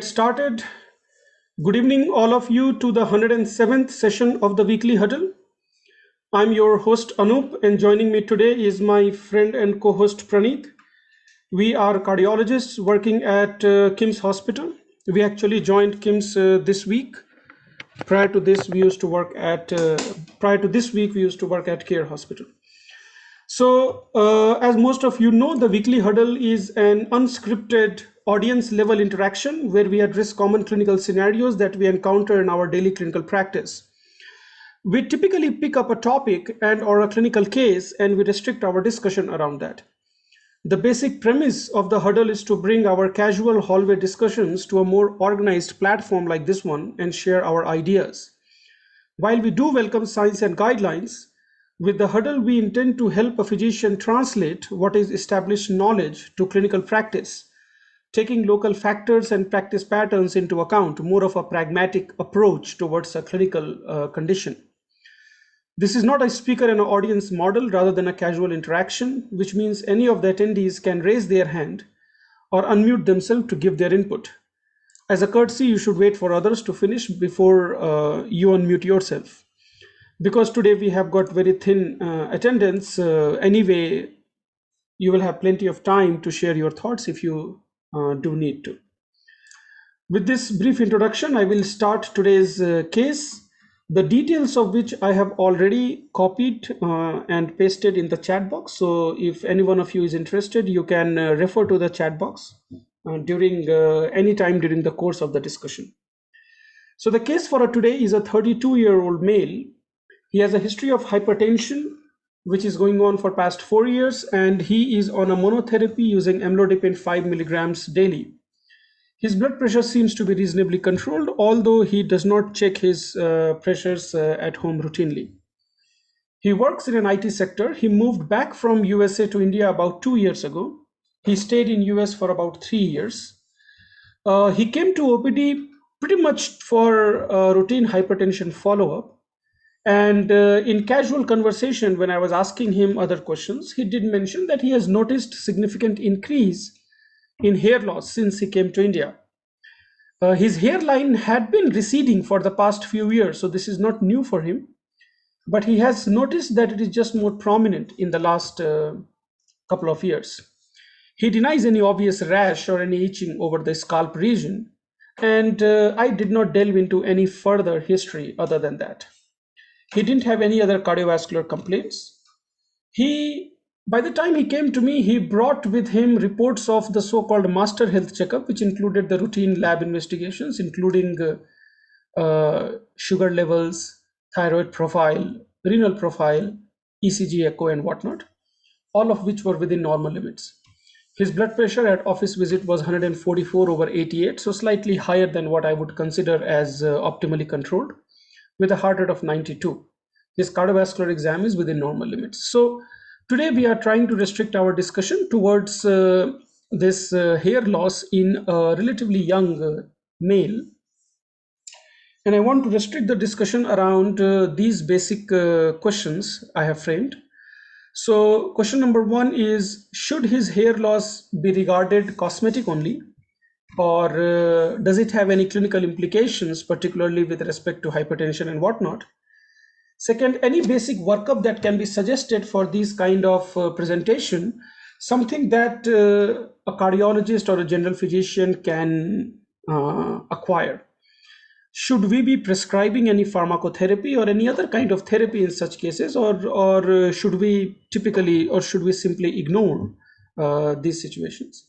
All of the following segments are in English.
Started. Good evening, all of you, to the 107th session of the Weekly Huddle. I'm your host Anoop, and joining me today is my friend and co host Praneeth. We are cardiologists working at KIMS Hospital. We actually joined KIMS this week. Prior to this, we used to work at prior to this week we used to work at Care Hospital. So, as most of you know, the Weekly Huddle is an unscripted audience level interaction where we address common clinical scenarios that we encounter in our daily clinical practice. We typically pick up a topic and or a clinical case and we restrict our discussion around that. The basic premise of the huddle is to bring our casual hallway discussions to a more organized platform like this one and share our ideas. While we do welcome science and guidelines, with the huddle we intend to help a physician translate what is established knowledge to clinical practice, taking local factors and practice patterns into account, more of a pragmatic approach towards a clinical condition. This is not a speaker and audience model rather than a casual interaction, which means any of the attendees can raise their hand or unmute themselves to give their input. As a courtesy, you should wait for others to finish before you unmute yourself. Because today we have got very thin attendance, anyway, you will have plenty of time to share your thoughts if you do need to. With this brief introduction, I will start today's case, the details of which I have already copied and pasted in the chat box. So if any one of you is interested, you can refer to the chat box during any time during the course of the discussion. So the case for today is a 32-year-old male. He has a history of hypertension, which is going on for past 4 years, and he is on a monotherapy using amlodipine 5 milligrams daily. His blood pressure seems to be reasonably controlled, although he does not check his pressures at home routinely. He works in an IT sector. He moved back from USA to India about 2 years ago. He stayed in US for about 3 years. He came to OPD pretty much for routine hypertension follow-up. And in casual conversation, when I was asking him other questions, he did mention that he has noticed significant increase in hair loss since he came to India. His hairline had been receding for the past few years, so this is not new for him. But he has noticed that it is just more prominent in the last couple of years. He denies any obvious rash or any itching over the scalp region, and I did not delve into any further history other than that. He didn't have any other cardiovascular complaints. By the time he came to me, he brought with him reports of the so-called master health checkup, which included the routine lab investigations, including sugar levels, thyroid profile, renal profile, ECG echo, and whatnot, all of which were within normal limits. His blood pressure at office visit was 144 over 88, so slightly higher than what I would consider as optimally controlled, with a heart rate of 92. His cardiovascular exam is within normal limits. So today we are trying to restrict our discussion towards this hair loss in a relatively young male. And I want to restrict the discussion around these basic questions I have framed. So question number 1 is, should his hair loss be regarded cosmetic only? Or does it have any clinical implications, particularly with respect to hypertension and whatnot? Second, any basic workup that can be suggested for this kind of presentation, something that a cardiologist or a general physician can acquire. Should we be prescribing any pharmacotherapy or any other kind of therapy in such cases, or should we simply ignore these situations?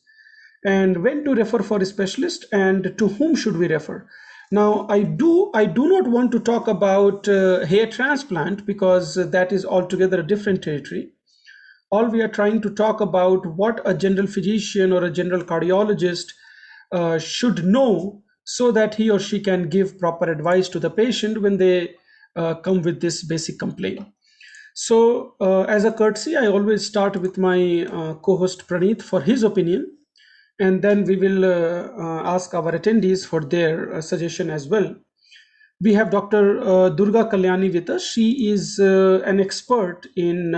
And when to refer for a specialist, and to whom should we refer? Now, I do not want to talk about hair transplant, because that is altogether a different territory. All we are trying to talk about what a general physician or a general cardiologist should know, so that he or she can give proper advice to the patient when they come with this basic complaint. So as a courtesy, I always start with my co-host Praneeth for his opinion, and then we will ask our attendees for their suggestion as well. We have Dr. Durga Kalyani with us. She is an expert in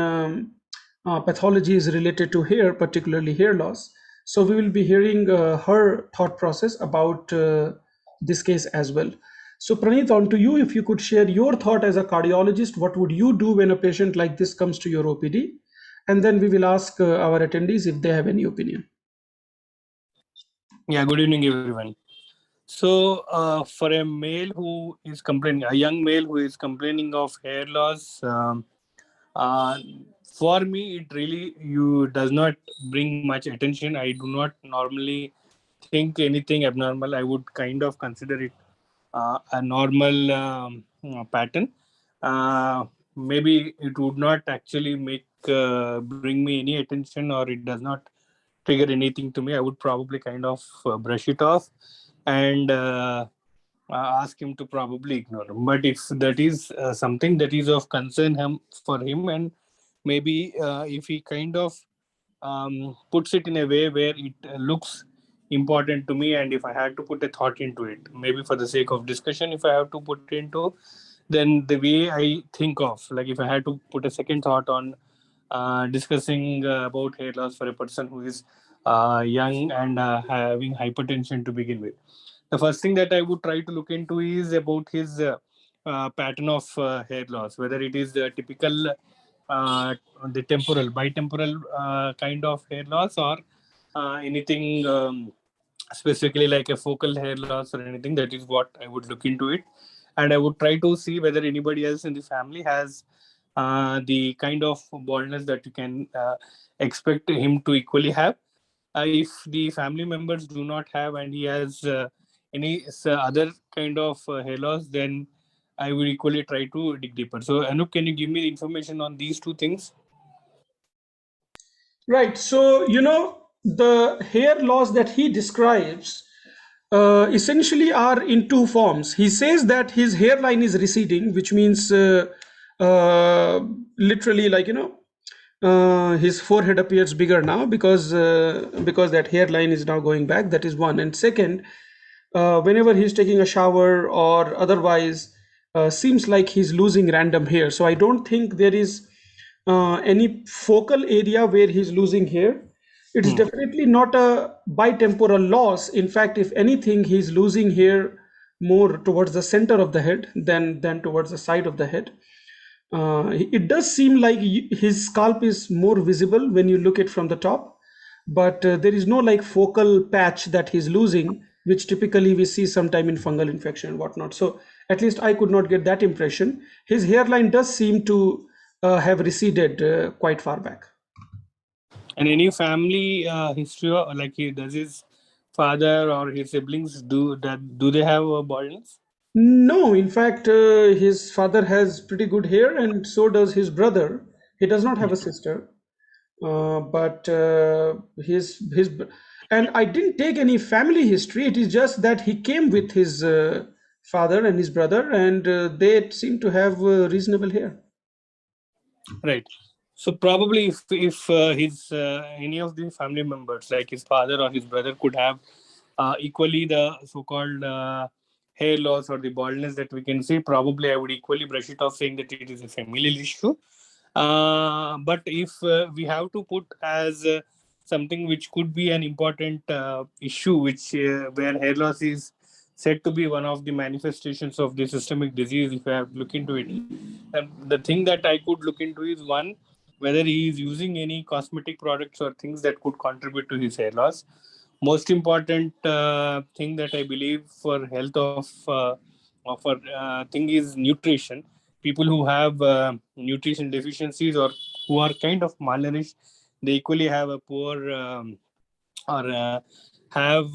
pathologies related to hair, particularly hair loss. So we will be hearing her thought process about this case as well. So Praneeth, on to you. If you could share your thought as a cardiologist, what would you do when a patient like this comes to your OPD? And then we will ask our attendees if they have any opinion. Yeah, good evening, everyone. So, for a male who is complaining, a young male who is complaining of hair loss, uh, for me, it really you does not bring much attention. I do not normally think anything abnormal. I would kind of consider it a normal pattern. Maybe it would not actually bring me any attention, or it does not trigger anything to me. I would probably kind of brush it off and ask him to probably ignore him. But if that is something that is of concern for him, and maybe if he kind of puts it in a way where it looks important to me, and if I had to put a thought into it, maybe for the sake of discussion, if I have to put into, then the way I think of, like if I had to put a second thought on discussing about hair loss for a person who is young and having hypertension to begin with, the first thing that I would try to look into is about his pattern of hair loss, whether it is the typical the temporal, bitemporal kind of hair loss, or anything specifically like a focal hair loss or anything. That is what I would look into it. And I would try to see whether anybody else in the family has the kind of baldness that you can expect him to equally have. If the family members do not have and he has any other kind of hair loss, then I will equally try to dig deeper. So, Anup, can you give me the information on these two things? Right. So, the hair loss that he describes essentially are in two forms. He says that his hairline is receding, which means literally, like, his forehead appears bigger now because that hairline is now going back. That is one. And second, whenever he's taking a shower or otherwise, seems like he's losing random hair. So I don't think there is any focal area where he's losing hair. It's Hmm. definitely not a bitemporal loss. In fact, if anything, he's losing hair more towards the center of the head than towards the side of the head. It does seem like his scalp is more visible when you look at from the top, but there is no like focal patch that he's losing, which typically we see sometime in fungal infection and whatnot. So at least I could not get that impression. His hairline does seem to have receded quite far back. And any family history, like does his father or his siblings do that? Do they have baldness? No, in fact, his father has pretty good hair, and so does his brother. He does not have a sister. But his and I didn't take any family history. It is just that he came with his father and his brother, and they seem to have reasonable hair. Right. So probably if his any of the family members, like his father or his brother, could have equally the so-called hair loss or the baldness that we can see, probably I would equally brush it off, saying that it is a familial issue. But if we have to put as something which could be an important issue, which where hair loss is said to be one of the manifestations of the systemic disease, if I have to look into it, the thing that I could look into is one, whether he is using any cosmetic products or things that could contribute to his hair loss. Most important thing that I believe for health of our thing is nutrition. People who have nutrition deficiencies or who are kind of malnourished, they equally have a poor or have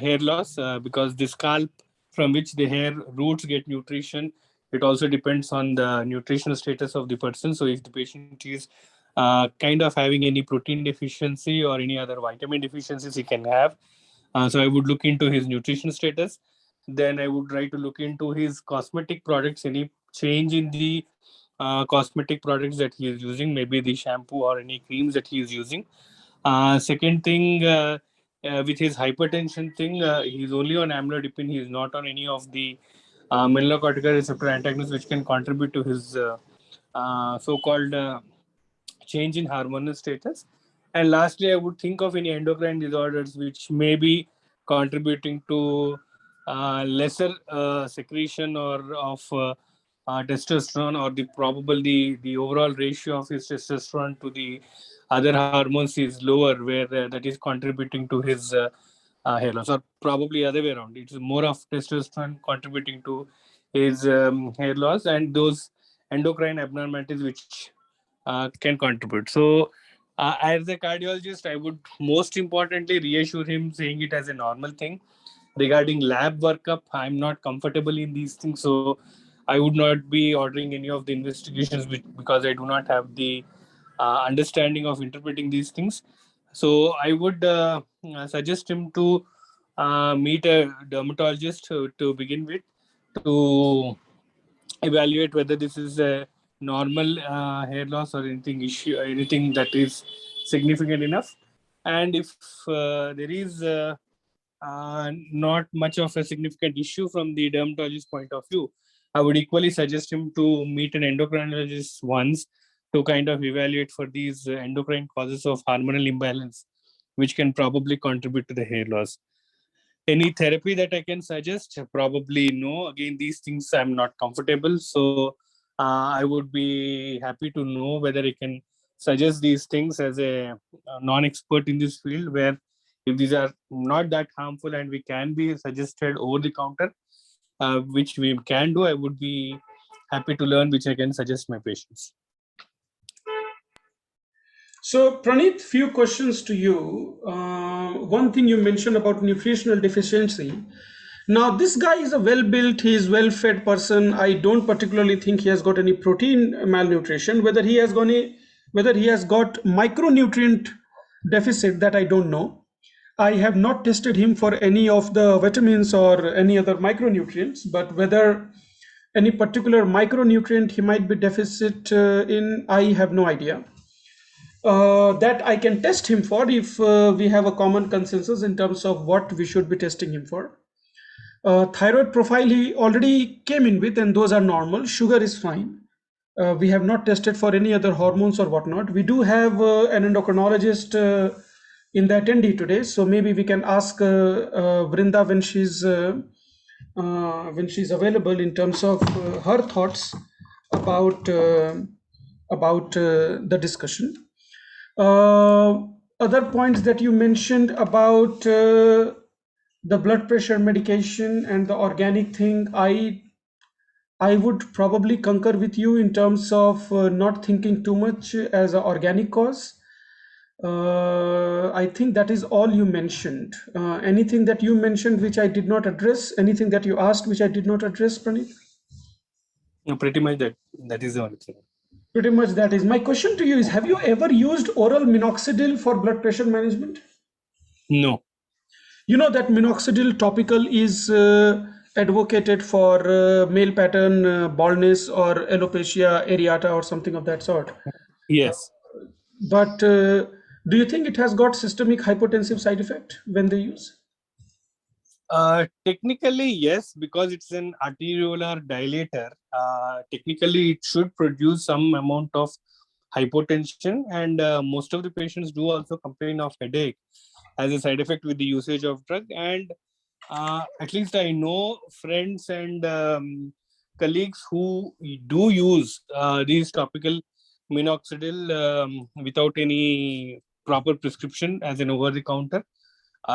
hair loss because the scalp from which the hair roots get nutrition, it also depends on the nutritional status of the person. So if the patient is kind of having any protein deficiency or any other vitamin deficiencies he can have, so I would look into his nutrition status. Then I would try to look into his cosmetic products, any change in the cosmetic products that he is using, maybe the shampoo or any creams that he is using. Second thing, with his hypertension thing, he's only on amlodipine. He is not on any of the melanocortical receptor antagonists, which can contribute to his so-called change in hormonal status. And lastly, I would think of any endocrine disorders which may be contributing to lesser secretion or of testosterone, or the probable the overall ratio of his testosterone to the other hormones is lower, where that is contributing to his hair loss, or probably other way around. It's more of testosterone contributing to his hair loss, and those endocrine abnormalities which can contribute. So, as a cardiologist, I would most importantly reassure him, saying it as a normal thing. Regarding lab workup, I'm not comfortable in these things, so I would not be ordering any of the investigations because I do not have the understanding of interpreting these things. So I would suggest him to meet a dermatologist to begin with, to evaluate whether this is a normal hair loss or anything issue, anything that is significant enough. And if there is not much of a significant issue from the dermatologist point of view, I would equally suggest him to meet an endocrinologist once, to kind of evaluate for these endocrine causes of hormonal imbalance, which can probably contribute to the hair loss. Any therapy that I can suggest? Probably no. Again, these things I'm not comfortable. So I would be happy to know whether I can suggest these things as a non-expert in this field, where if these are not that harmful and we can be suggested over the counter, which we can do, I would be happy to learn which I can suggest my patients. So, Praneeth, few questions to you. One thing you mentioned about nutritional deficiency. Now, this guy is a well-built, he is well-fed person. I don't particularly think he has got any protein malnutrition. Whether he has got micronutrient deficit, that I don't know. I have not tested him for any of the vitamins or any other micronutrients, but whether any particular micronutrient he might be deficit in, I have no idea. That I can test him for if we have a common consensus in terms of what we should be testing him for. Thyroid profile he already came in with, and those are normal. Sugar is fine. We have not tested for any other hormones or whatnot. We do have an endocrinologist in the attendee today, so maybe we can ask Vrinda when she's available, in terms of her thoughts about the discussion. Other points that you mentioned about the blood pressure medication and the organic thing, I would probably concur with you in terms of not thinking too much as an organic cause. I think that is all you mentioned. Anything that you mentioned which I did not address? Anything that you asked which I did not address, Praneeth? No, pretty much that is the only thing. Pretty much that is. My question to you is, have you ever used oral minoxidil for blood pressure management? No. You know that minoxidil topical is advocated for male pattern baldness or alopecia areata or something of that sort. Yes. But do you think it has got systemic hypotensive side effect when they use? Technically, yes, because it's an arteriolar dilator. Technically, it should produce some amount of hypotension, and most of the patients do also complain of headache as a side effect with the usage of drug. And at least I know friends and colleagues who do use these topical minoxidil without any proper prescription as an over the counter.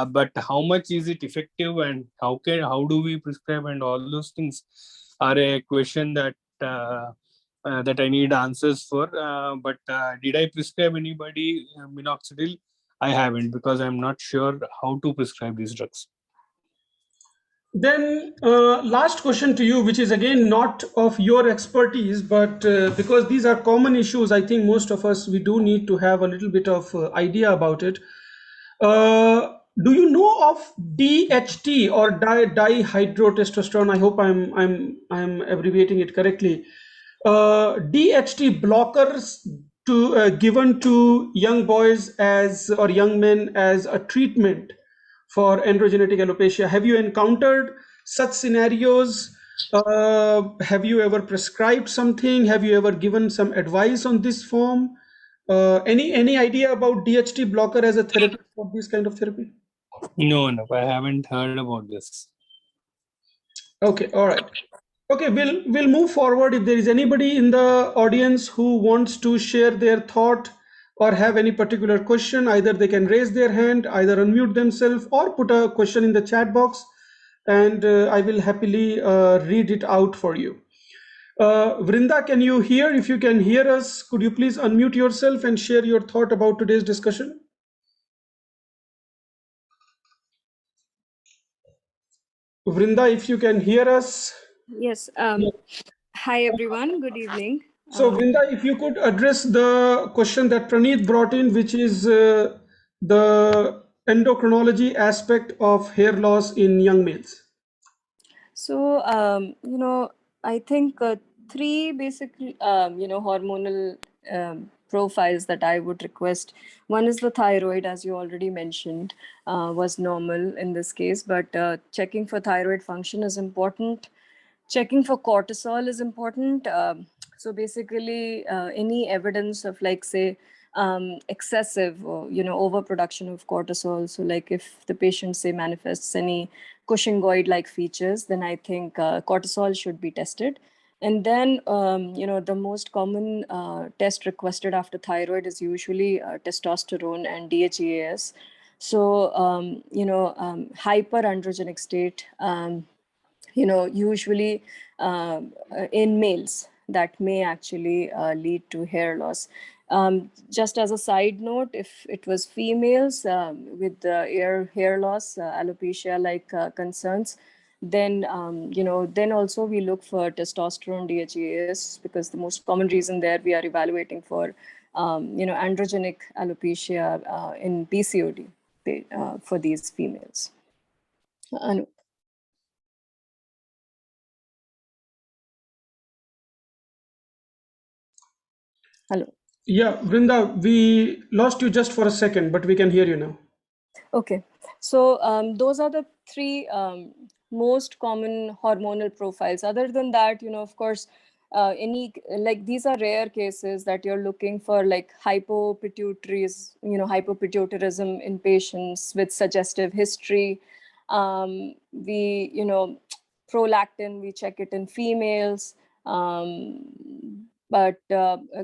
But how much is it effective, and how do we prescribe, and all those things are a question that I need answers for. But did I prescribe anybody minoxidil? I haven't, because I'm not sure how to prescribe these drugs. Then, last question to you, which is again not of your expertise, but because these are common issues, I think most of us, we do need to have a little bit of idea about it. Do you know of DHT, or dihydrotestosterone? I hope I'm abbreviating it correctly. DHT blockers to given to young boys as, or young men, as a treatment for androgenetic alopecia. Have you encountered such scenarios? Have you ever prescribed something? Have you ever given some advice on this form? Any idea about DHT blocker as a therapy for this kind of therapy? No, I haven't heard about this. Okay, all right. Okay, we'll move forward. If there is anybody in the audience who wants to share their thought or have any particular question, either they can raise their hand, either unmute themselves, or put a question in the chat box, and I will happily read it out for you. Vrinda, can you hear? If you can hear us, could you please unmute yourself and share your thought about today's discussion? Vrinda, if you can hear us. Yes. Hi, everyone. Good evening. So, Vrinda, if you could address the question that Praneeth brought in, which is the endocrinology aspect of hair loss in young males. So, I think three basically, hormonal profiles that I would request. One is the thyroid, as you already mentioned, was normal in this case, but checking for thyroid function is important. Checking for cortisol is important. So basically, any evidence of, like, say, excessive or overproduction of cortisol. So like if the patient, say, manifests any Cushingoid-like features, then I think cortisol should be tested. And then, the most common test requested after thyroid is usually testosterone and DHEAS. So, hyperandrogenic state, usually in males, that may actually lead to hair loss. Just as a side note, if it was females with hair loss, alopecia like concerns, then then also we look for testosterone DHEAS, because the most common reason there we are evaluating for androgenic alopecia in PCOD for these females. Anu. Hello. Yeah, Vrinda, we lost you just for a second, but we can hear you now. Okay, so those are the three most common hormonal profiles. Other than that, of course, any, like, these are rare cases that you're looking for, like hypopituitarism in patients with suggestive history. Prolactin, we check it in females. But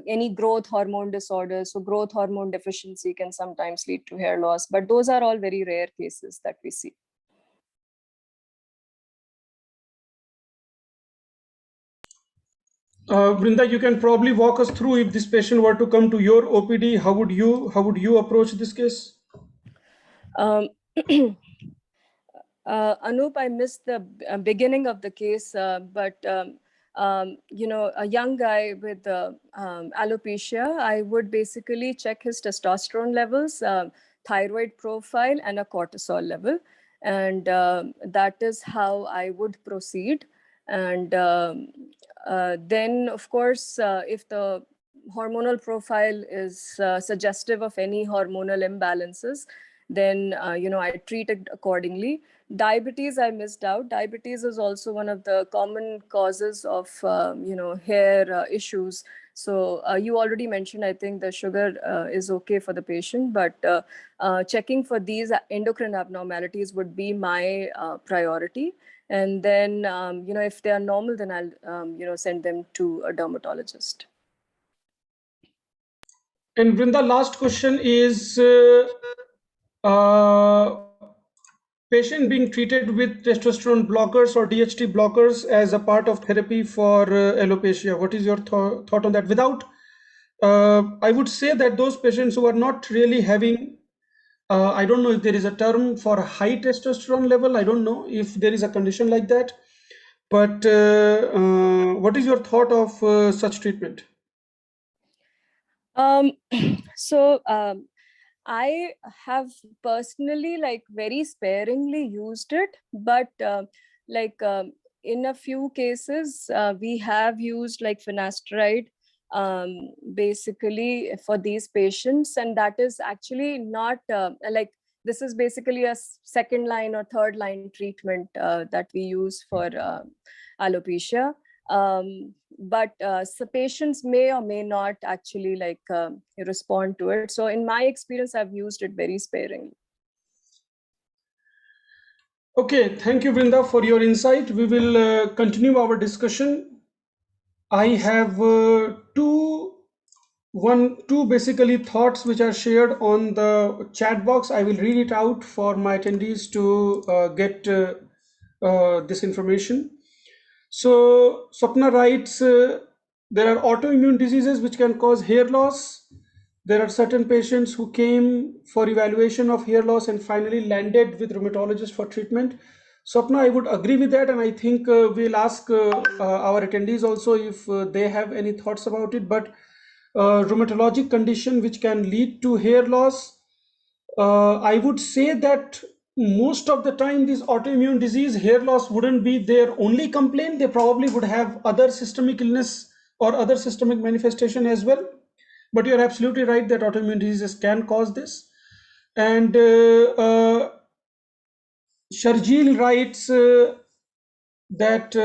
any growth hormone disorders, so growth hormone deficiency can sometimes lead to hair loss, but those are all very rare cases that we see. Vrinda, you can probably walk us through, if this patient were to come to your OPD, how would you approach this case? Um, Anoop, I missed the beginning of the case, but a young guy with alopecia, I would basically check his testosterone levels, thyroid profile, and a cortisol level. And that is how I would proceed. And then, of course, if the hormonal profile is suggestive of any hormonal imbalances, then I treat it accordingly. Diabetes, I missed out. Diabetes is also one of the common causes of hair issues. So you already mentioned, I think the sugar is okay for the patient, but checking for these endocrine abnormalities would be my priority. And then if they are normal, then I'll send them to a dermatologist. And Vrinda, last question is, patient being treated with testosterone blockers or DHT blockers as a part of therapy for alopecia. What is your thought on that? I would say that those patients who are not really having, I don't know if there is a term for high testosterone level. I don't know if there is a condition like that. But what is your thought of such treatment? Um, so I have personally, like, very sparingly used it, but like in a few cases, we have used like finasteride basically for these patients, and that is actually not like, this is basically a second line or third line treatment that we use for alopecia. But so patients may or may not actually respond to it. So in my experience, I've used it very sparingly. Okay, thank you, Vrinda, for your insight. We will continue our discussion. I have two basically thoughts which are shared on the chat box. I will read it out for my attendees to get this information. So Swapna writes, there are autoimmune diseases which can cause hair loss. There are certain patients who came for evaluation of hair loss and finally landed with rheumatologist for treatment. Swapna, I would agree with that, and I think we'll ask our attendees also if they have any thoughts about it. But rheumatologic condition which can lead to hair loss, I would say that most of the time, this autoimmune disease, hair loss wouldn't be their only complaint. They probably would have other systemic illness or other systemic manifestation as well. But you're absolutely right that autoimmune diseases can cause this. And Sharjeel writes that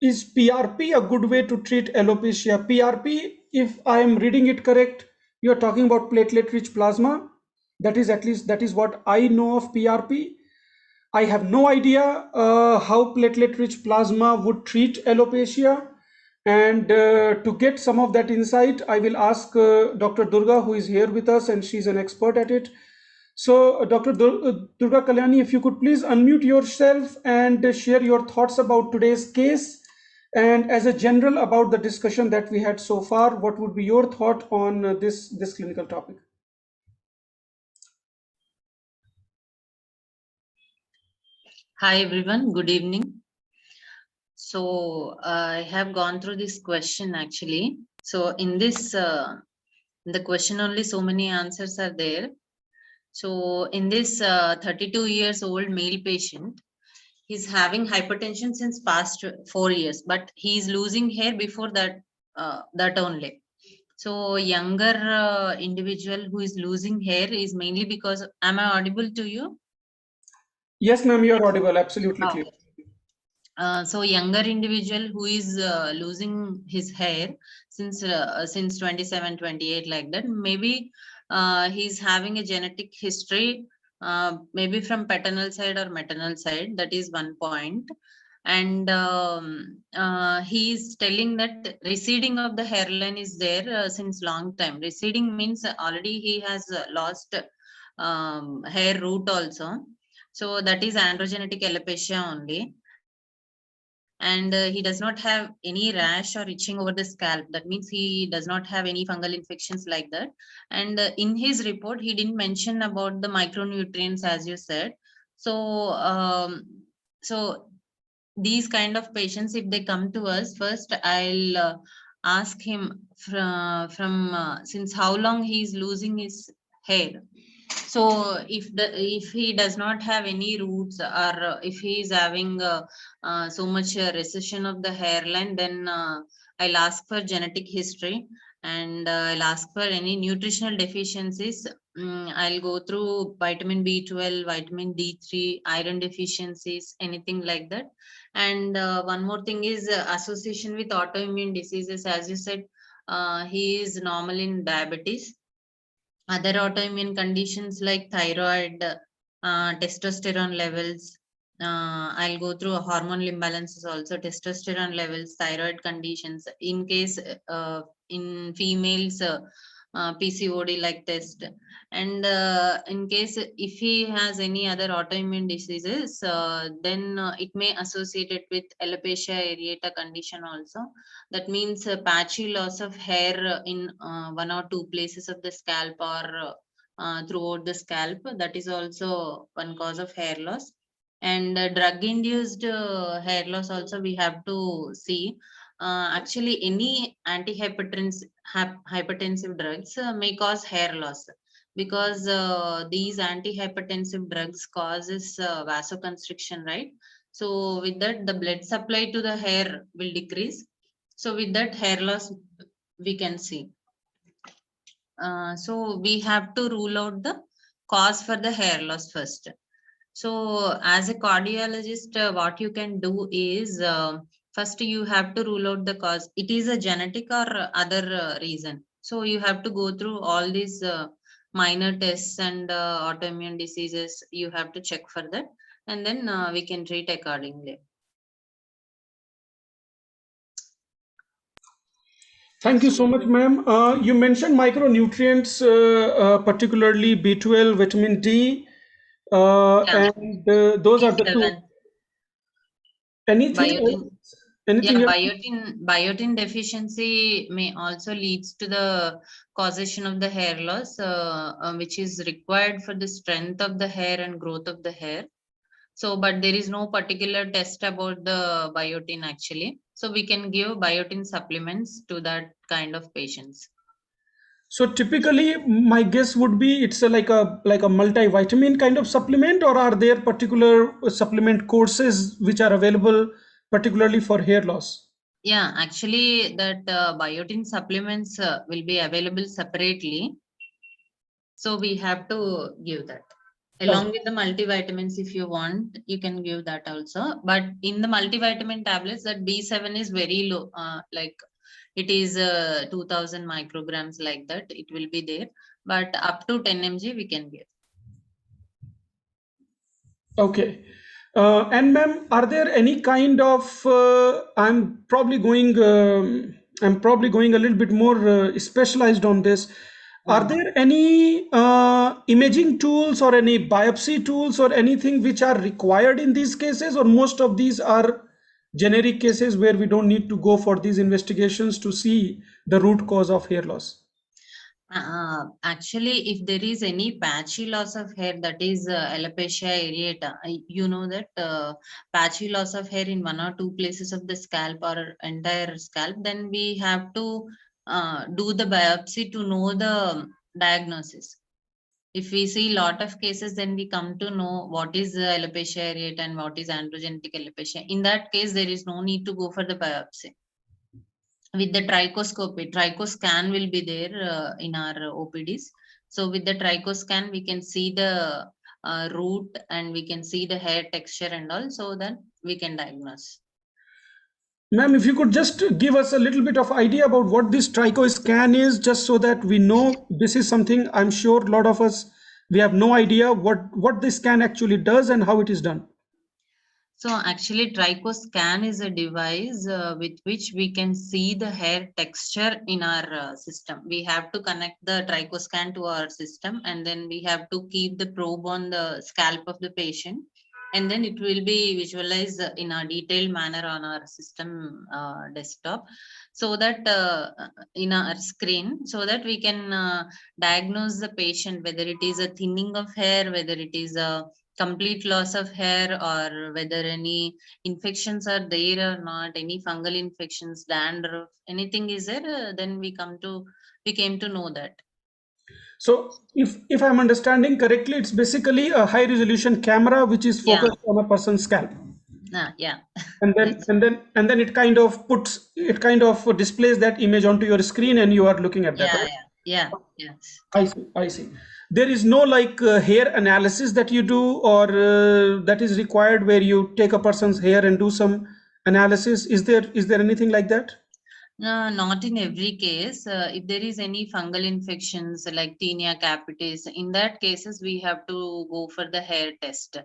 is PRP a good way to treat alopecia? PRP, if I am reading it correct, you are talking about platelet-rich plasma. That is, at least that is what I know of PRP. I have no idea how platelet-rich plasma would treat alopecia. And to get some of that insight, I will ask Dr. Durga, who is here with us, and she's an expert at it. So, Dr. Durga Kalyani, if you could please unmute yourself and share your thoughts about today's case, and as a general about the discussion that we had so far, what would be your thought on this clinical topic? Hi everyone, good evening. So I have gone through this question actually. So in this, the question only so many answers are there. So in this 32 years old male patient, he's having hypertension since past 4 years, but he's losing hair before that, that only. So younger individual who is losing hair is mainly because, am I audible to you? Yes, ma'am, you're audible, absolutely clear. So younger individual who is losing his hair since 27, 28 like that, maybe he's having a genetic history, maybe from paternal side or maternal side. That is one point. And he's telling that receding of the hairline is there since long time. Receding means already he has lost hair root also. So that is androgenetic alopecia only. And he does not have any rash or itching over the scalp. That means he does not have any fungal infections like that. And in his report, he didn't mention about the micronutrients, as you said. So, so these kind of patients, if they come to us, first I'll ask him from since how long he's losing his hair. So if he does not have any roots, or if he is having so much recession of the hairline, then I'll ask for genetic history, and I'll ask for any nutritional deficiencies. I'll go through vitamin B12, vitamin D3, iron deficiencies, anything like that. And one more thing is association with autoimmune diseases. As you said, he is normal in diabetes. Other autoimmune conditions like thyroid, testosterone levels. I'll go through hormonal imbalances also, testosterone levels, thyroid conditions. In case in females, PCOD like test. And in case if he has any other autoimmune diseases, then it may associate it with alopecia areata condition also. That means patchy loss of hair in one or two places of the scalp, or throughout the scalp. That is also one cause of hair loss. And drug induced hair loss also we have to see. Actually any hypertensive drugs may cause hair loss, because these antihypertensive drugs causes vasoconstriction, right? So with that, the blood supply to the hair will decrease. So with that, hair loss we can see. So we have to rule out the cause for the hair loss first. So as a cardiologist, what you can do is First, you have to rule out the cause. It is a genetic or other reason. So you have to go through all these minor tests and autoimmune diseases. You have to check for that, and then we can treat accordingly. Thank you so much, ma'am. You mentioned micronutrients, particularly B12, vitamin D, Yeah, and those are the two. B7, Anything biotin. else? Anything Yeah, else? biotin deficiency may also leads to the causation of the hair loss, which is required for the strength of the hair and growth of the hair. So, but there is no particular test about the biotin actually. So we can give biotin supplements to that kind of patients. So typically, my guess would be it's like a multivitamin kind of supplement, or are there particular supplement courses which are available particularly for hair loss? Yeah, actually that biotin supplements will be available separately. So we have to give that. Along with the multivitamins, if you want, you can give that also. But in the multivitamin tablets, that B7 is very low, like it is 2000 micrograms like that. It will be there, but up to 10 mg we can give. Okay. And ma'am, are there any kind of I'm probably going a little bit more specialized on this. Are there any imaging tools or any biopsy tools or anything which are required in these cases, or most of these are generic cases where we don't need to go for these investigations to see the root cause of hair loss? Actually, if there is any patchy loss of hair, that is alopecia areata, you know that patchy loss of hair in one or two places of the scalp or entire scalp, then we have to do the biopsy to know the diagnosis. If we see lot of cases, then we come to know what is alopecia areata and what is androgenetic alopecia. In that case, there is no need to go for the biopsy. With the trichoscopy, trichoscan will be there in our OPDs. So with the trichoscan, we can see the root and we can see the hair texture and all, so that we can diagnose. Ma'am, if you could just give us a little bit of idea about what this tricho scan is, just so that we know this is something I'm sure a lot of us, we have no idea what this scan actually does and how it is done. So actually trichoscan is a device with which we can see the hair texture in our system. We have to connect the trichoscan to our system, and then we have to keep the probe on the scalp of the patient, and then it will be visualized in a detailed manner on our system desktop, so that in our screen, so that we can diagnose the patient, whether it is a thinning of hair, whether it is a complete loss of hair, or whether any infections are there or not, any fungal infections, dandruff, anything is there, then we came to know that. So if I'm understanding correctly, it's basically a high resolution camera which is Yeah, focused on a person's scalp. yeah. And then That's, it kind of displays that image onto your screen and you are looking at that, yeah, right? yes. I see, I see. There is no like hair analysis that you do, or that is required where you take a person's hair and do some analysis. Is there anything like that? No, not in every case. If there is any fungal infections like tinea capitis, in that cases we have to go for the hair test.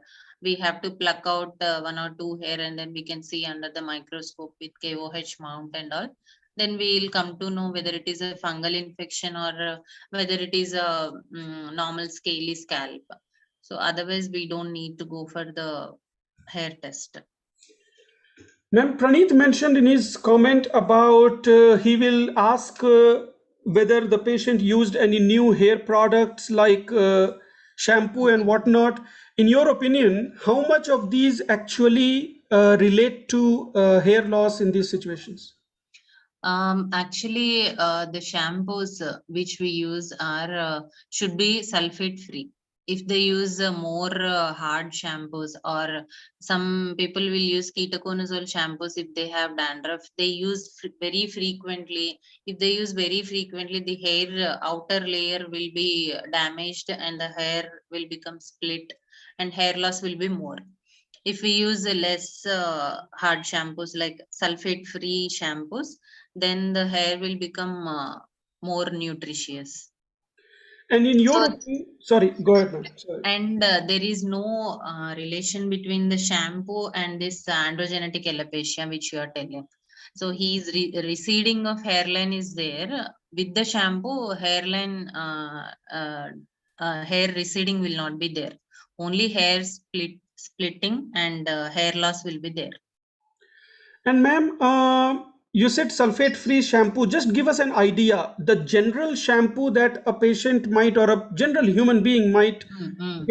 We have to pluck out one or two hair, and then we can see under the microscope with KOH mount and all. Then we will come to know whether it is a fungal infection or whether it is a normal scaly scalp. So otherwise, we don't need to go for the hair test. Ma'am, Praneeth mentioned in his comment about he will ask whether the patient used any new hair products like shampoo and whatnot. In your opinion, how much of these actually relate to hair loss in these situations? Actually, the shampoos which we use are should be sulfate free. If they use more hard shampoos, or some people will use ketoconazole shampoos if they have dandruff, they use very frequently. If they use very frequently, the hair outer layer will be damaged and the hair will become split and hair loss will be more. If we use less hard shampoos like sulfate-free shampoos, then the hair will become more nutritious. And in So, your opinion, sorry, go ahead, ma'am. Sorry. and there is no relation between the shampoo and this androgenetic alopecia, which you are telling. So he's receding of hairline is there. With the shampoo, hairline hair receding will not be there. Only hair splitting and hair loss will be there. And ma'am, you said sulfate-free shampoo. Just give us an idea. The general shampoo that a patient might or a general human being might Mm,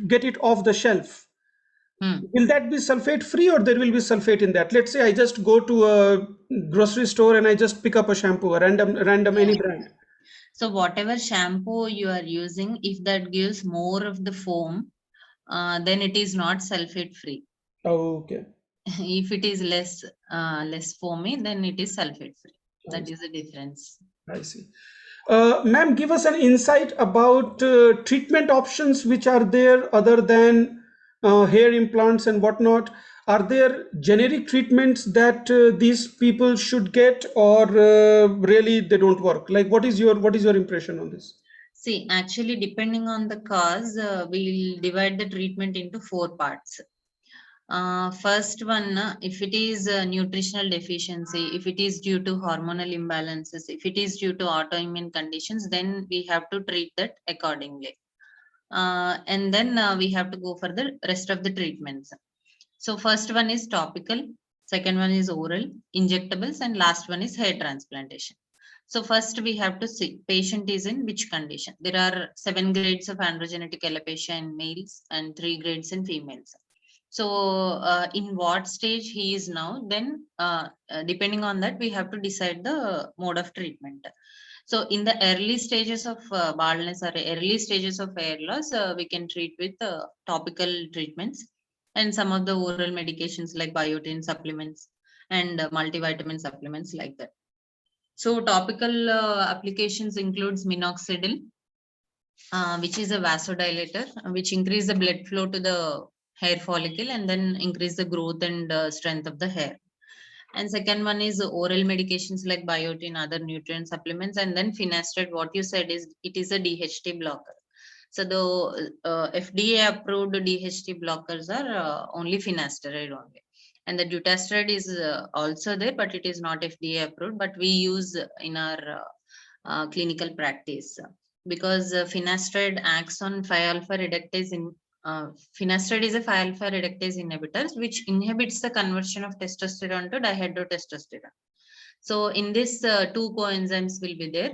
get it off the shelf. mm. Will that be sulfate-free or there will be sulfate in that? Let's say I just go to a grocery store and I just pick up a shampoo, a random any Yeah. brand. So whatever shampoo you are using, if that gives more of the foam, then it is not sulfate free. Okay. If it is less foamy, then it is sulfate free. I That see. is the difference. I see. Ma'am, give us an insight about treatment options which are there other than hair implants and whatnot. Are there generic treatments that these people should get, or really they don't work? Like, what is your impression on this? See, actually, depending on the cause, we'll divide the treatment into 4 parts. First one, if it is nutritional deficiency, if it is due to hormonal imbalances, if it is due to autoimmune conditions, then we have to treat that accordingly. And then we have to go for the rest of the treatments. So first one is topical, second one is oral, injectables, and last one is hair transplantation. So first we have to see patient is in which condition. There are 7 grades of androgenetic alopecia in males and 3 grades in females. So in what stage he is now, then depending on that, we have to decide the mode of treatment. So in the early stages of baldness or early stages of hair loss, we can treat with topical treatments and some of the oral medications like biotin supplements and multivitamin supplements like that. So topical applications includes minoxidil, which is a vasodilator, which increase the blood flow to the hair follicle and then increase the growth and strength of the hair. And second one is oral medications like biotin, other nutrient supplements, and then finasteride. What you said is it is a DHT blocker. So the FDA approved DHT blockers are only finasteride only. And the dutasteride is also there, but it is not FDA approved, but we use in our clinical practice because finasteride acts on 5-alpha reductase in finasteride is a 5-alpha reductase inhibitor which inhibits the conversion of testosterone to dihydrotestosterone. So in this, 2 coenzymes will be there.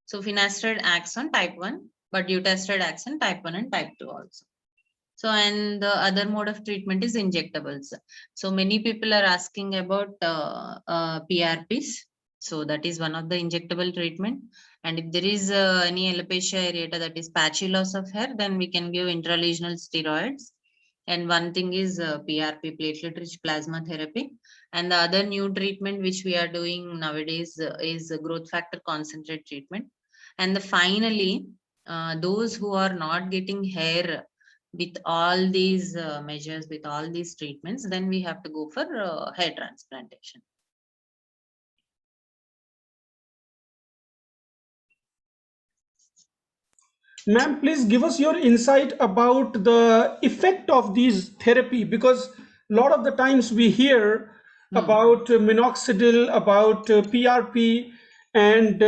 So finasteride acts on type 1, but dutasteride acts on type 1 and type 2 also. So, and the other mode of treatment is injectables. So many people are asking about PRPs. So that is one of the injectable treatment. And if there is any alopecia areata, that is patchy loss of hair, then we can give intralesional steroids. And one thing is PRP, platelet-rich plasma therapy. And the other new treatment which we are doing nowadays is growth factor concentrate treatment. And finally, those who are not getting hair with all these measures, with all these treatments, then we have to go for hair transplantation. Ma'am, please give us your insight about the effect of these therapy, because a lot of the times we hear about minoxidil, about PRP, and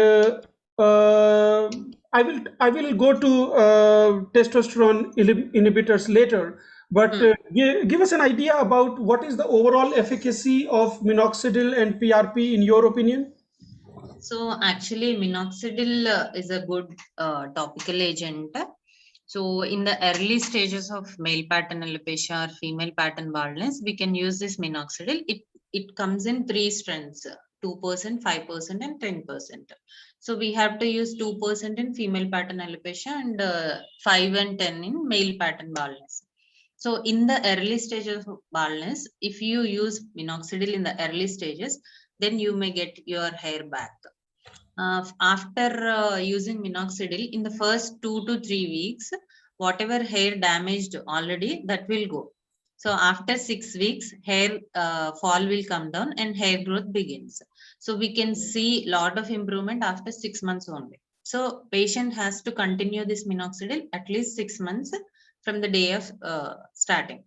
I will go to testosterone inhibitors later. But give us an idea about what is the overall efficacy of minoxidil and PRP in your opinion. So actually, minoxidil is a good topical agent. So in the early stages of male pattern alopecia or female pattern baldness, we can use this minoxidil. It comes in 3 strengths: 2%, 5%, and 10%. So we have to use 2% in female pattern alopecia and 5 and 10 in male pattern baldness. So in the early stages of baldness, if you use minoxidil in the early stages, then you may get your hair back. After using minoxidil in the first 2 to 3 weeks, whatever hair damaged already, that will go. So after 6 weeks, hair fall will come down and hair growth begins. So we can see lot of improvement after 6 months only. So patient has to continue this minoxidil at least 6 months from the day of starting.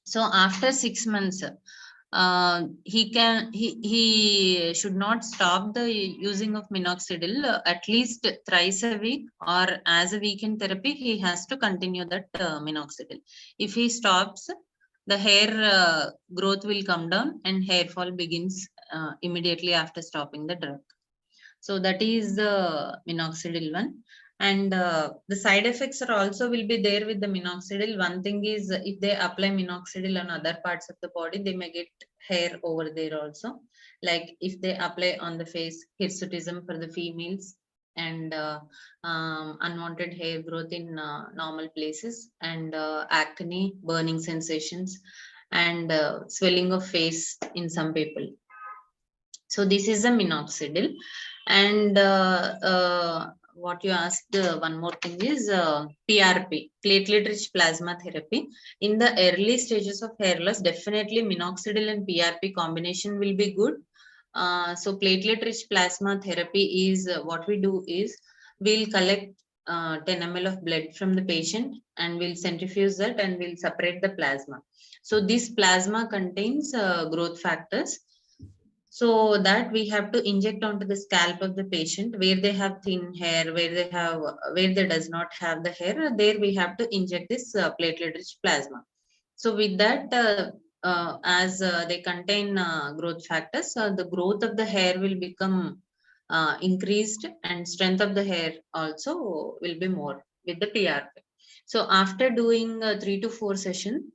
So after 6 months, he should not stop the using of minoxidil at least thrice a week, or as a weekend therapy he has to continue that minoxidil. If he stops, the hair growth will come down and hair fall begins immediately after stopping the drug. So that is the minoxidil one. And the side effects are also will be there with the minoxidil. One thing is, if they apply minoxidil on other parts of the body, they may get hair over there also. Like if they apply on the face, hirsutism for the females, and unwanted hair growth in normal places, and acne, burning sensations, and swelling of face in some people. So this is a minoxidil. And what you asked, one more thing is PRP, platelet rich plasma therapy. In the early stages of hair loss, definitely minoxidil and PRP combination will be good. So platelet rich plasma therapy is what we do is, we'll collect 10 ml of blood from the patient and we'll centrifuge that and we'll separate the plasma. So this plasma contains growth factors, so that we have to inject onto the scalp of the patient where they have thin hair, where they does not have the hair. There we have to inject this platelet rich plasma. So with that, as they contain growth factors, the growth of the hair will become increased, and strength of the hair also will be more with the PRP. So after doing 3 to 4 sessions,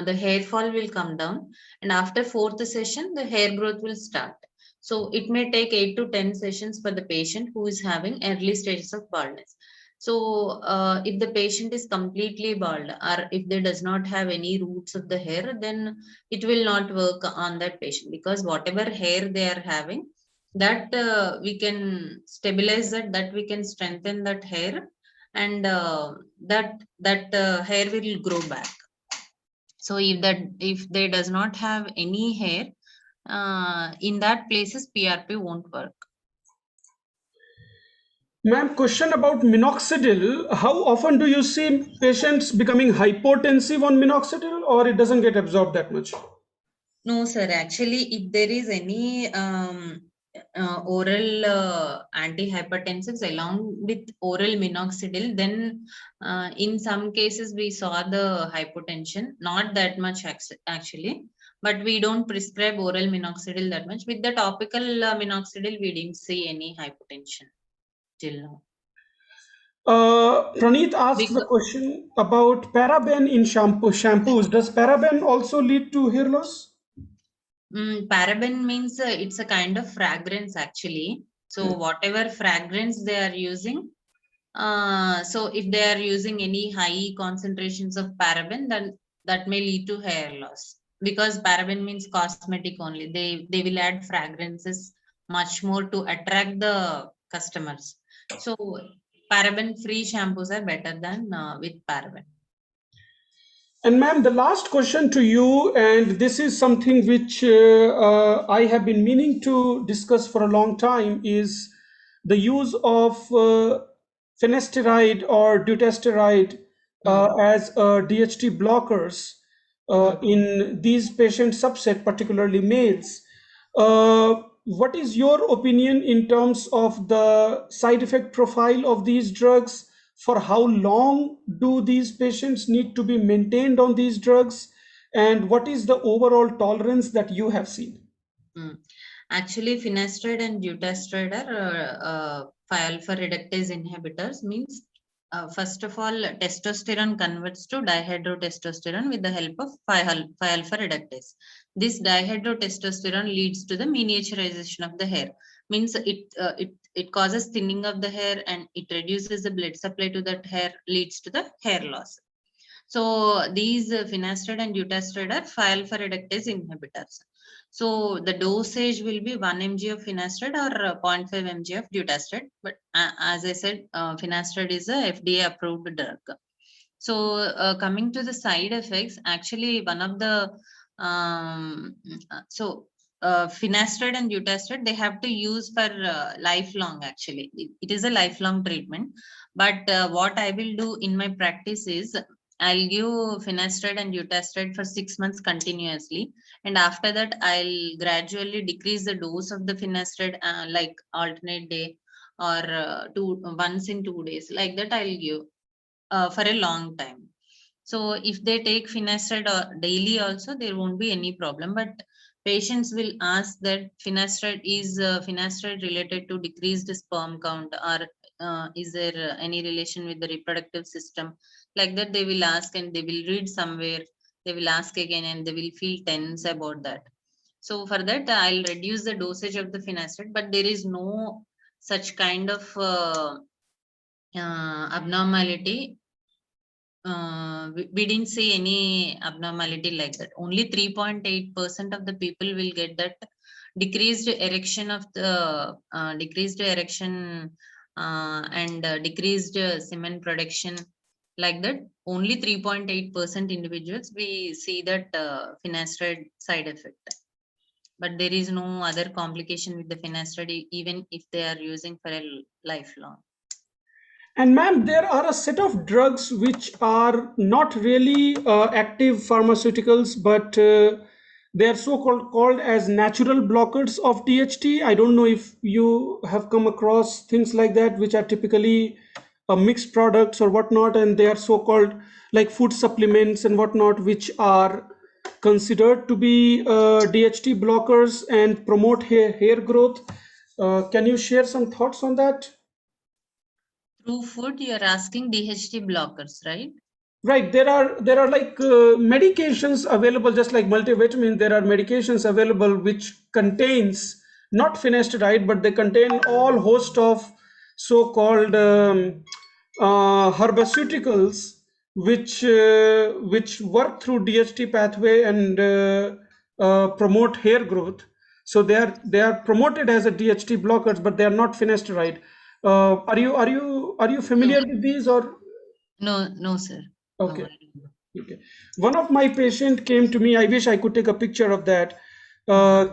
the hair fall will come down, and after 4th session, the hair growth will start. So it may take 8 to 10 sessions for the patient who is having early stages of baldness. So if the patient is completely bald, or if they does not have any roots of the hair, then it will not work on that patient, because whatever hair they are having, that we can stabilize that we can strengthen that hair, and that hair will grow back. So if they does not have any hair, in that places PRP won't work. Ma'am, question about minoxidil. How often do you see patients becoming hypotensive on minoxidil, or it doesn't get absorbed that much? No, sir. Actually, if there is any oral antihypertensives along with oral minoxidil, then in some cases we saw the hypotension, not that much actually, but we don't prescribe oral minoxidil that much. With the topical minoxidil, we didn't see any hypotension till now. Praneeth asked the Because question about paraben in shampoos. Does paraben also lead to hair loss? paraben means it's a kind of fragrance actually. So whatever fragrance they are using, so if they are using any high concentrations of paraben, then that may lead to hair loss, because paraben means cosmetic only. They will add fragrances much more to attract the customers. So paraben free shampoos are better than with paraben. And ma'am, the last question to you, and this is something which I have been meaning to discuss for a long time, is the use of finasteride or dutasteride as DHT blockers in these patient subset, particularly males. What is your opinion in terms of the side effect profile of these drugs? For how long do these patients need to be maintained on these drugs? And what is the overall tolerance that you have seen? Actually, finasteride and dutasteride are 5-alpha reductase inhibitors. Means first of all, testosterone converts to dihydrotestosterone with the help of 5-alpha reductase. This dihydrotestosterone leads to the miniaturization of the hair. Means it causes thinning of the hair, and it reduces the blood supply to that hair, leads to the hair loss. So these finasteride and dutasteride are 5-alpha reductase inhibitors. So the dosage will be 1 mg of finasteride or 0.5 mg of dutasteride. But as I said, finasteride is a FDA approved drug. So coming to the side effects, actually one of the finasteride and dutasteride, they have to use for lifelong. Actually, it is a lifelong treatment. But what I will do in my practice is I'll give finasteride and dutasteride for 6 months continuously, and after that I'll gradually decrease the dose of the finasteride, like alternate day or once in 2 days, like that I'll give for a long time. So if they take finasteride daily also, there won't be any problem. But patients will ask that finasteride is finasteride related to decreased sperm count, or is there any relation with the reproductive system? Like that they will ask, and they will read somewhere. They will ask again, and they will feel tense about that. So for that, I'll reduce the dosage of the finasteride, but there is no such kind of abnormality. We didn't see any abnormality like that. Only 3.8% of the people will get that decreased erection of the decreased erection and decreased semen production, like that. Only 3.8% individuals we see that finasteride side effect. But there is no other complication with the finasteride, even if they are using for a lifelong. And ma'am, there are a set of drugs which are not really active pharmaceuticals, but they are called as natural blockers of DHT. I don't know if you have come across things like that, which are typically mixed products or whatnot, and they are so-called like food supplements and whatnot, which are considered to be DHT blockers and promote hair growth. Can you share some thoughts on that? Through food, you are asking DHT blockers, right? Right, there are like medications available, just like multivitamin. There are medications available which contains not finasteride, but they contain all host of so-called herbaceuticals, which work through DHT pathway and promote hair growth. So they are promoted as a DHT blockers, but they are not finasteride. Are you No, familiar with these or? no, sir. No, Okay. I don't know. Okay. One of my patient came to me. I wish I could take a picture of that.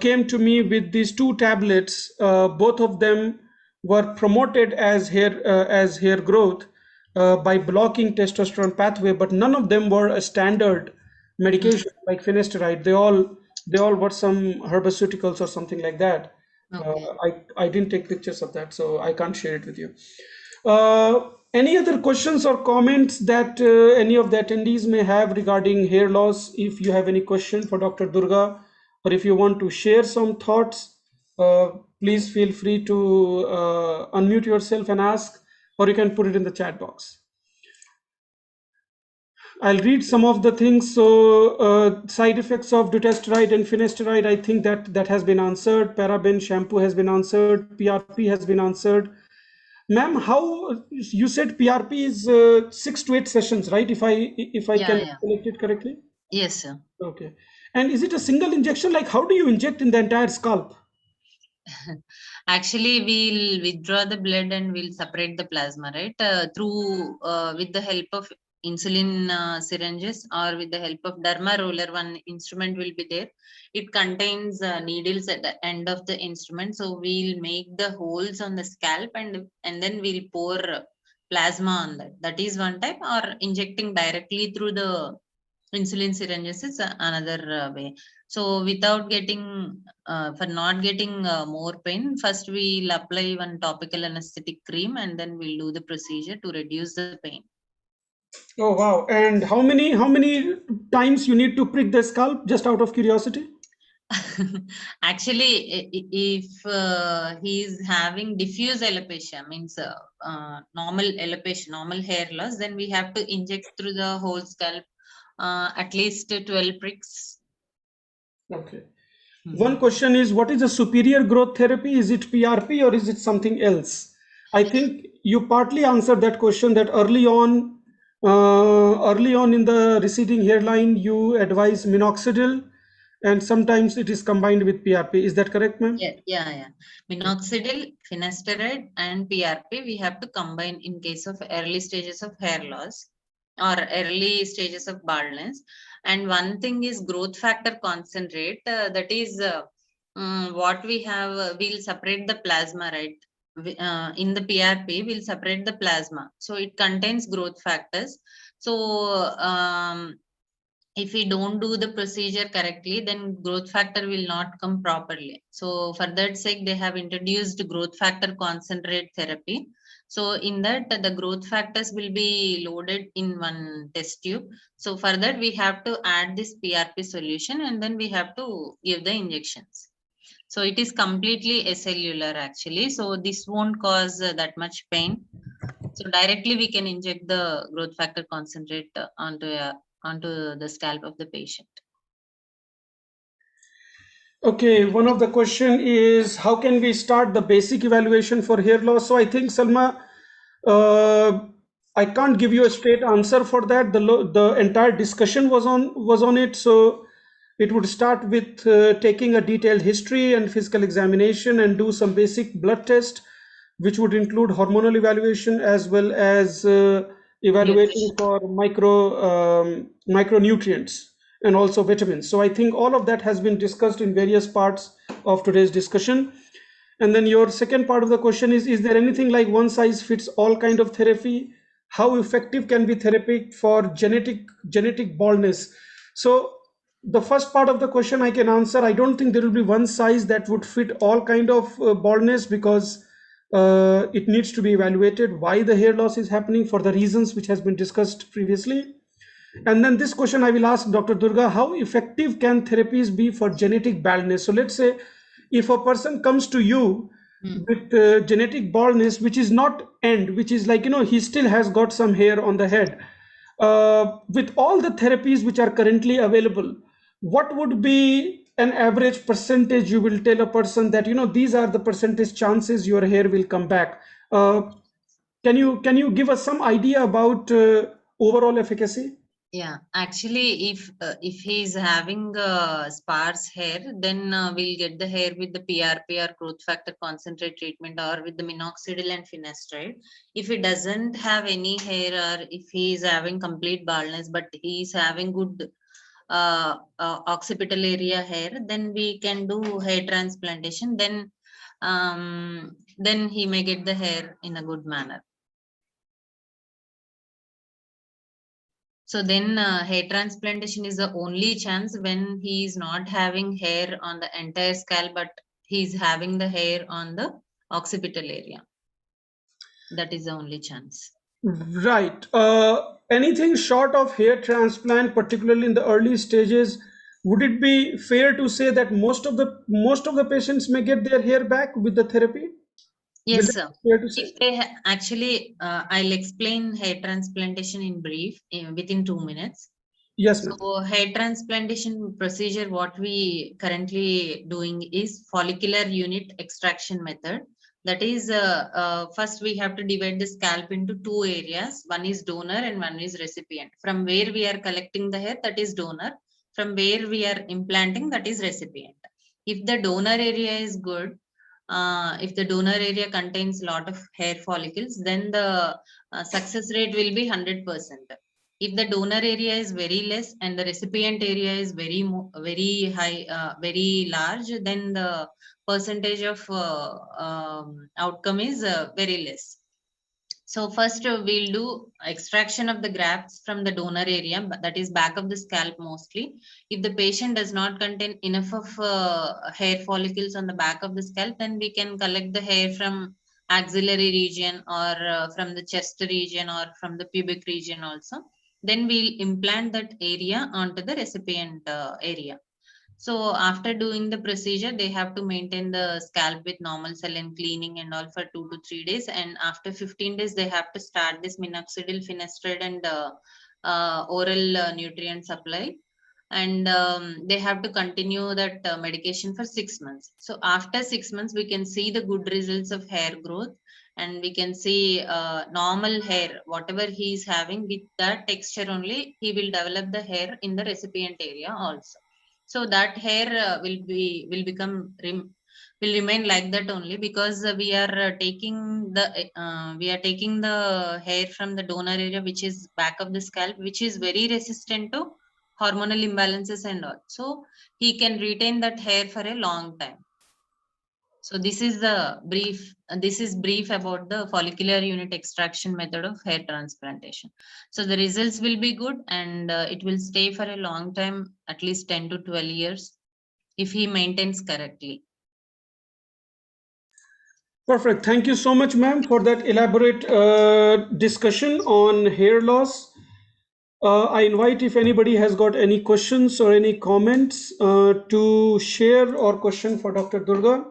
Came to me with these two tablets. Both of them were promoted as hair growth by blocking testosterone pathway, but none of them were a standard medication like finasteride. They all were some herbaceuticals or something like that. Okay. I didn't take pictures of that, so I can't share it with you. Any other questions or comments that any of the attendees may have regarding hair loss? If you have any question for Dr. Durga, or if you want to share some thoughts, uh, please feel free to unmute yourself and ask, or you can put it in the chat box. I'll read some of the things. So, side effects of dutasteride and finasteride, I think that has been answered. Paraben shampoo has been answered. PRP has been answered. Ma'am, how you said PRP is 6 to 8 sessions, right? If I Yeah, can yeah. collect it correctly. Yes, sir. Okay. And is it a single injection? Like, how do you inject in the entire scalp? Actually, we'll withdraw the blood and we'll separate the plasma, right? Through with the help of insulin syringes, or with the help of derma roller, one instrument will be there. It contains needles at the end of the instrument. So we'll make the holes on the scalp, and then we'll pour plasma on that. That is one type. Or injecting directly through the insulin syringes is another way. So without getting, for not getting more pain, first we'll apply one topical anesthetic cream, and then we'll do the procedure to reduce the pain. Oh wow. And how many times you need to prick the scalp, just out of curiosity? Actually, if he's having diffuse alopecia, means normal alopecia, normal hair loss, then we have to inject through the whole scalp at least 12 pricks. Okay. Hmm. One question is, what is a superior growth therapy? Is it PRP or is it something else? I think you partly answered that question, that early on in the receding hairline, you advise minoxidil, and sometimes it is combined with PRP. Is that correct, ma'am? Yeah. Minoxidil, finasteride, and PRP we have to combine in case of early stages of hair loss. or early stages of baldness. And one thing is growth factor concentrate, that is what we have, we'll separate the plasma, right? In the PRP, we'll separate the plasma. So it contains growth factors. So if we don't do the procedure correctly, then growth factor will not come properly. So for that sake, they have introduced growth factor concentrate therapy. So in that, the growth factors will be loaded in one test tube. So for that, we have to add this PRP solution, and then we have to give the injections. So it is completely acellular actually. So this won't cause that much pain. So directly we can inject the growth factor concentrate onto the scalp of the patient. Okay, one of the question is how can we start the basic evaluation for hair loss? So I think Salma, uh, I can't give you a straight answer for that. The entire discussion was on it. So it would start with taking a detailed history and physical examination and do some basic blood test, which would include hormonal evaluation as well as evaluating Nutrition. for micronutrients and also vitamins. So I think all of that has been discussed in various parts of today's discussion. And then your second part of the question is there anything like one size fits all kind of therapy? How effective can be therapy for genetic baldness? So the first part of the question I can answer. I don't think there will be one size that would fit all kind of baldness, because it needs to be evaluated why the hair loss is happening for the reasons which has been discussed previously. And then this question I will ask Dr. Durga: how effective can therapies be for genetic baldness? So let's say if a person comes to you Mm. with genetic baldness, which is not end, which is like, he still has got some hair on the head, with all the therapies which are currently available, what would be an average percentage you will tell a person that, these are the percentage chances your hair will come back? Can you give us some idea about overall efficacy? Yeah, actually, if he is having sparse hair, then we'll get the hair with the PRP or growth factor concentrate treatment, or with the minoxidil and finasteride. If he doesn't have any hair, or if he is having complete baldness, but he is having good occipital area hair, then we can do hair transplantation. Then he may get the hair in a good manner. So then hair transplantation is the only chance when he is not having hair on the entire scalp, but he is having the hair on the occipital area. That is the only chance. Right. Anything short of hair transplant, particularly in the early stages, would it be fair to say that most of the patients may get their hair back with the therapy? Will Yes, that sir. be fair to say? If they actually, I'll explain hair transplantation in brief within 2 minutes. Yes, ma'am. So hair transplantation procedure, what we currently doing is follicular unit extraction method. That is, first we have to divide the scalp into two areas. One is donor and one is recipient. From where we are collecting the hair, that is donor. From where we are implanting, that is recipient. If the donor area is good, if the donor area contains a lot of hair follicles, then the success rate will be 100%. If the donor area is very less and the recipient area is very high, very large, then the percentage of outcome is very less. So first we'll do extraction of the grafts from the donor area, that is back of the scalp mostly. If the patient does not contain enough of hair follicles on the back of the scalp, then we can collect the hair from axillary region, or from the chest region, or from the pubic region also. Then we'll implant that area onto the recipient area. So after doing the procedure, they have to maintain the scalp with normal saline cleaning and all for 2 to 3 days. And after 15 days, they have to start this minoxidil, finasteride, and oral nutrient supply. And they have to continue that medication for 6 months. So after 6 months, we can see the good results of hair growth, and we can see normal hair, whatever he is having with that texture only, he will develop the hair in the recipient area also. So that hair will become will remain like that only, because we are taking the hair from the donor area, which is back of the scalp, which is very resistant to hormonal imbalances and all. So he can retain that hair for a long time. So this is the brief. This is brief about the follicular unit extraction method of hair transplantation. So the results will be good, and it will stay for a long time, at least 10 to 12 years, if he maintains correctly. Perfect. Thank you so much, ma'am, for that elaborate discussion on hair loss. I invite if anybody has got any questions or any comments to share or question for Dr. Durga.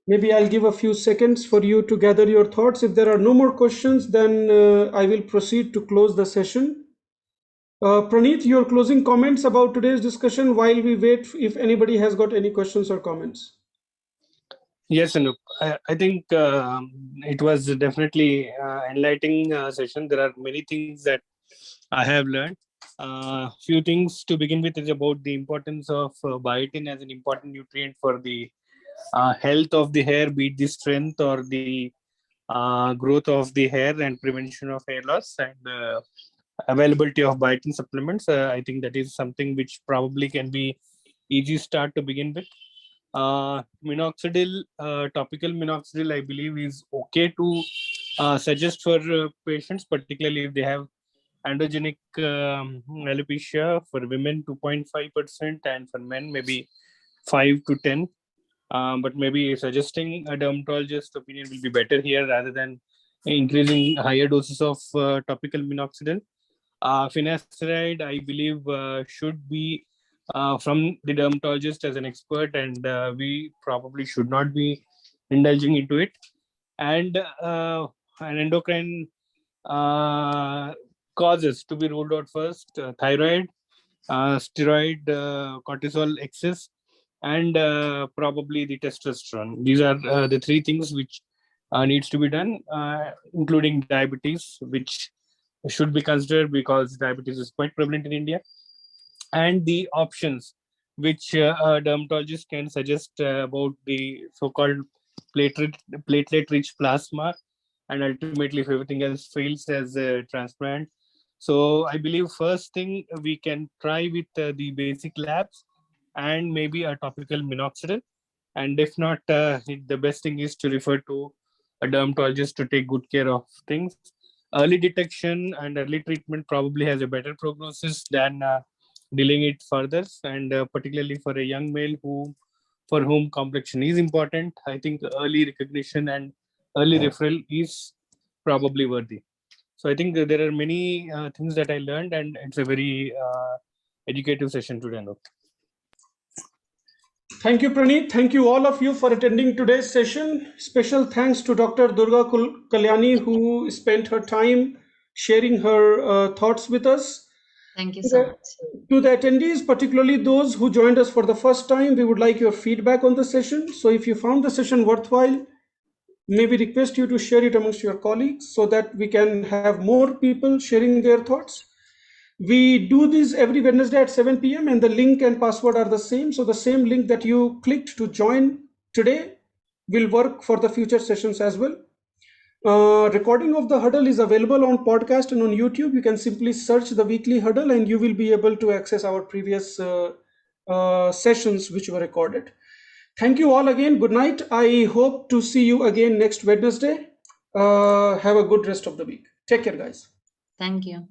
Maybe I'll give a few seconds for you to gather your thoughts. If there are no more questions, then I will proceed to close the session. Praneeth, your closing comments about today's discussion while we wait if anybody has got any questions or comments. Yes, Anoop. I think it was definitely enlightening session. There are many things that I have learned. Few things to begin with is about the importance of biotin as an important nutrient for the health of the hair, be it the strength or the growth of the hair and prevention of hair loss, and availability of biotin supplements. I think that is something which probably can be easy start to begin with. Minoxidil, topical minoxidil, I believe is okay to suggest for patients, particularly if they have androgenic alopecia. For women 2.5%, and for men maybe 5 to 10. But maybe suggesting a dermatologist opinion will be better here rather than increasing higher doses of topical minoxidil. Finasteride, I believe, should be from the dermatologist as an expert, and we probably should not be indulging into it. And an endocrine causes to be ruled out first: thyroid, steroid, cortisol excess, and probably the testosterone. These are the three things which needs to be done, including diabetes, which should be considered because diabetes is quite prevalent in India, and the options which a dermatologist can suggest about the so-called platelet platelet-rich plasma, and ultimately if everything else fails as a transplant. So I believe first thing we can try with the basic labs and maybe a topical minoxidil, and if not, the best thing is to refer to a dermatologist to take good care of things. Early detection and early treatment probably has a better prognosis than dealing it further, and particularly for a young male for whom complexion is important, I think early recognition and early referral is probably worthy. So I think there are many things that I learned, and it's a very educative session today. Anoop. Thank you, Praneeth. Thank you, all of you, for attending today's session. Special thanks to Dr. Durga Kalyani, who spent her time sharing her thoughts with us. Thank you so much. To the attendees, particularly those who joined us for the first time, we would like your feedback on the session. So if you found the session worthwhile, may we request you to share it amongst your colleagues so that we can have more people sharing their thoughts. We do this every Wednesday at 7 p.m. and the link and password are the same. So the same link that you clicked to join today will work for the future sessions as well. Recording of the huddle is available on podcast and on YouTube. You can simply search the Weekly Huddle and you will be able to access our previous sessions which were recorded. Thank you all again. Good night. I hope to see you again next Wednesday. Have a good rest of the week. Take care, guys. Thank you.